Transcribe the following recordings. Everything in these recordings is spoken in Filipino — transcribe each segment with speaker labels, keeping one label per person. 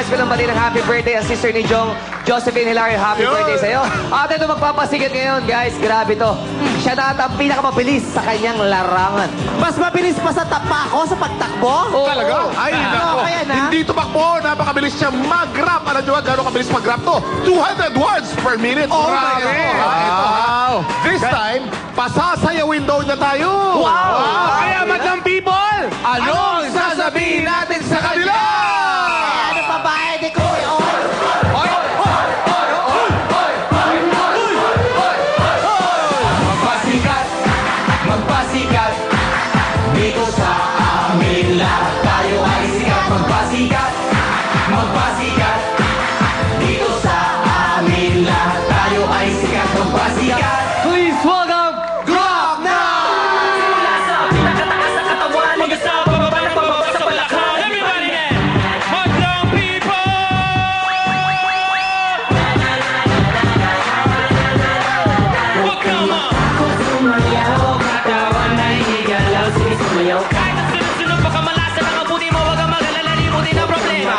Speaker 1: nais ko lang bati ng happy birthday ang sister ni Jong, Josephine Hilario. Happy birthday sa'yo. At ito magpapasigit ngayon, guys. Grabe to. Siya na ang pinakamabilis sa kanyang larangan.
Speaker 2: Mas mabilis pa sa tapa ako sa pagtakbo?
Speaker 1: Oo.
Speaker 3: Talaga? Ay, nako.
Speaker 2: kaya na?
Speaker 3: Hindi tumakbo. Napakabilis siya mag-rap. Alam nyo ba gano'ng kabilis mag-rap to? 200 words per minute.
Speaker 2: Oh,
Speaker 3: Grabe.
Speaker 2: my God.
Speaker 3: Ito, ha? This time, pasasayawin daw niya tayo.
Speaker 1: Wow!
Speaker 3: Kaya madlang people, anong sasabihin natin sa kanila?
Speaker 2: Ano pa ba? Hindi ko
Speaker 1: Magpasikat, magpasikat. Dito sa amin lahat tayo ay sikat. Magpasikat, magpasikat. Dito sa amin lahat tayo ay sikat. Magpasikat. Please welcome Glock Now!
Speaker 4: Mula sa pinakataas sa katawan, hanggang sa bababa ng bababa sa balakang. Everybody then! Madlang people! Huwag kang sumayaw, katawan ay igalaw, sige sumayaw. Kahit ang sunod-sunod pa kamalasan ang abuti mo, huwag kang mag-alala, limutin ang problema.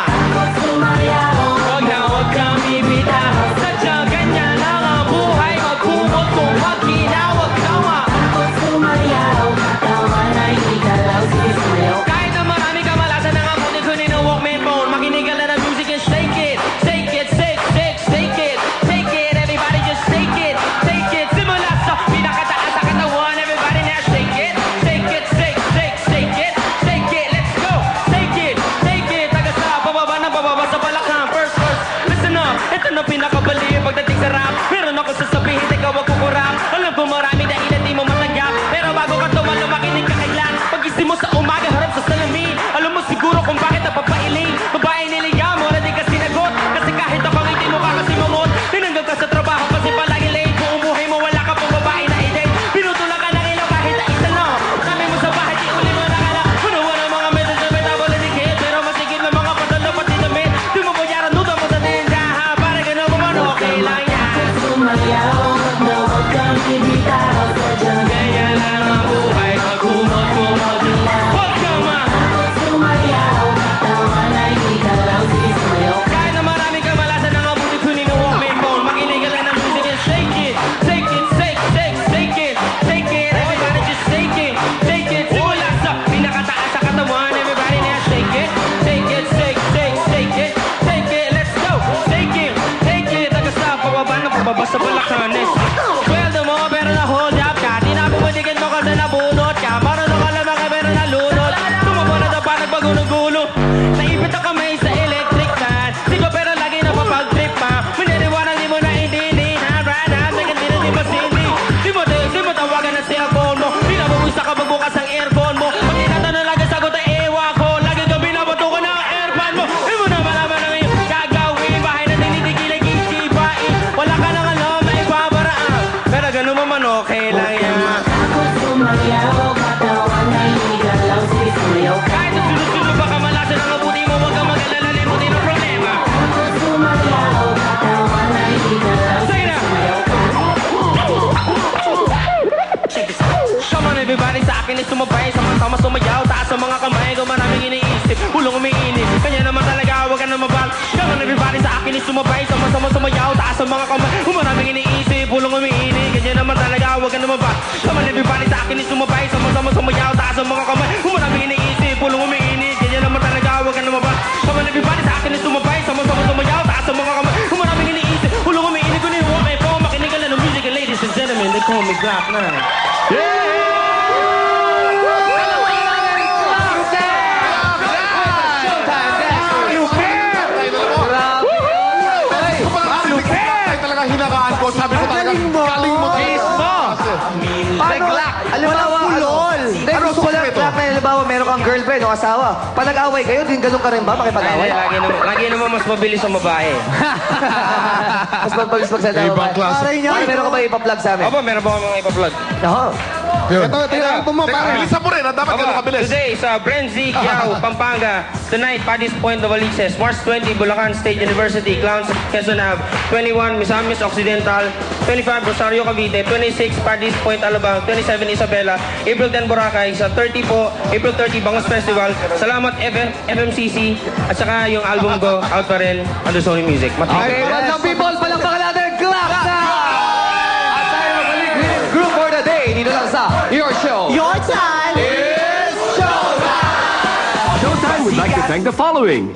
Speaker 4: Huwag kang bibitaw, sadyang ganyan lang ang buhay. Magkumot kung magkinawag tawa. Kahit na marami kamalasan ang abuti ko ni Walkman phone, makinig ka lang ng music and shake it. Shake it, shake, shake, shake it. Take it, everybody just shake it. Take it, simula sa pinakataas sa katawan. Everybody now shake it. Shake it, shake, shake, shake it. Shake it, let's go. Shake it, take it. Taga sa bababa ng bababa sa balakang. First verse, listen up. Ito na pinakabali pagdating sa rap. Meron ako sasabihin, ikaw wag kukurang. Alam ko marami dahil hindi mo matanggap. Pero bago ka tumalo, makinig ka kailan. Pag-isip mo sa umaga, harap sa salamin. Alam mo siguro kung bakit napapailing. Babae niligaw mo, na di ka sinagot. Kasi kahit ako hindi mo kakasimangot. Tinanggal ka sa trabaho kasi palagi late. Buong buhay mo, wala ka pong babae na i-date. Pinutulak ka ng ilaw kahit na isa lang. Kami mo sa bahay, di uli mo nakalak. Punuwa ng mga message na metabolic hit. Pero masigit ng mga padalo pati damit. Di mo bayaran, nuda mo sa tindahan. Para gano'n mo man, okay lang yan. Ganyan lang ang buhay. Magkumot mo, magdilaw. Huwag kang kahit na maraming kamalasan ang abuti ko ni Walkman phone, makinig ka lang ng music and shake it. Shake it, shake, shake, shake it. Shake it, everybody just shake it. Shake it, simula sa pinakataas sa katawan. Everybody now shake it. Shake it, shake, shake, shake it. Shake it, let's go. Shake it, take it. Taga sa pababa ng pababa sa balakanes. Sweldo mo pero na-hold up ka. Di na bumadigan mo kasi nabunot ka. Marunong ka lang mga pero nalunod. Tumabo na daw pa nagbagulo-gulo. Naipit ang kamay sa electric fan. Di ko pero lagi na papag-trip pa. Maniniwanag di mo na intindihan. Right now, second di na di masindi. Di mo tawagan ang cellphone mo. Di na bumusta ka magbukas ang aircon mo. Pag tinatanong lagi sagot ay ewa ko. Lagi ka binabato ko ng airpan mo. Di mo na malaman ang iyong gagawin. Bahay na tinitigil ay kisipain. Wala ka nang alam na ibabaraan. Pero ganun mo man okay lang yan. Kahit na sunod-sunod pa kamalasan ang abuti mo, huwag kang mag-alala, limutin ang problema. Say na! Check this out. Come on everybody, sa akin ay sumabay. Sama-sama sumayaw, taas ang mga kamay ko, maraming iniisip, pulong umiinit. Kanya naman talaga, huwag ka na mabal. Come on everybody, sa akin ay sumabay. Sama-sama sumayaw, taas ang mga kamay, maraming iniisip, pulong umiinit. Kanya naman talaga, huwag ka na mabal. Come on everybody, sa akin ay sumabay. Sama-sama sumayaw, taas ang mga kamay, maraming iniisip, pulong umiinit. Kanya naman talaga, huwag ka na mabal. Come on everybody, sa akin ay sumabay. Sama-sama sumayaw, taas ang mga kamay, maraming iniisip, pulong umiinit. Kung niwakay po, makinig ka lang ng music. And ladies and gentlemen, they call me Glock 9.
Speaker 3: Hinakaan ko, sabi ko talaga, galing mo talaga.
Speaker 1: Halimbawa,
Speaker 2: pulol.
Speaker 1: Ano gusto ko lang,
Speaker 3: sekreto?
Speaker 1: Glock na halimbawa, meron kang girlfriend o asawa. Pag nag-away kayo, din ganun ka rin ba makipag-away?
Speaker 4: Lagi naman mas mabilis ang babae.
Speaker 1: Mas magpagis magsalita
Speaker 3: Ibang
Speaker 1: ba?
Speaker 3: klase.
Speaker 2: Aray niya.
Speaker 1: Meron ka ba ipa-plug sa amin?
Speaker 4: Opo, meron ba akong mga ipa-vlog?
Speaker 1: Oo.
Speaker 3: Yun.
Speaker 5: Ito yung album mo,
Speaker 3: Teka,
Speaker 5: pare.
Speaker 3: bilisan mo rin. Dapat gano'ng kabilis.
Speaker 4: Today sa Brenzy, Kiao, Pampanga. Tonight, Paddy's Point, Novaliches. March 20, Bulacan State University, Clowns, Quezon Ave. 21, Misamis Occidental. 25, Rosario, Cavite. 26, Paddy's Point, Alabang. 27, Isabela. April 10, Boracay. Sa 30 po, April 30, Bangos Festival. Salamat FMCC. At saka yung album ko, out pa rin, under Sony Music.
Speaker 1: Okay, bandang people, palakpakan natin, clap na! At tayo magbalik with Group for the Day. Dito lang sa Your Show.
Speaker 2: Your time!
Speaker 1: It's showtime!
Speaker 6: Showtime would like to thank the following: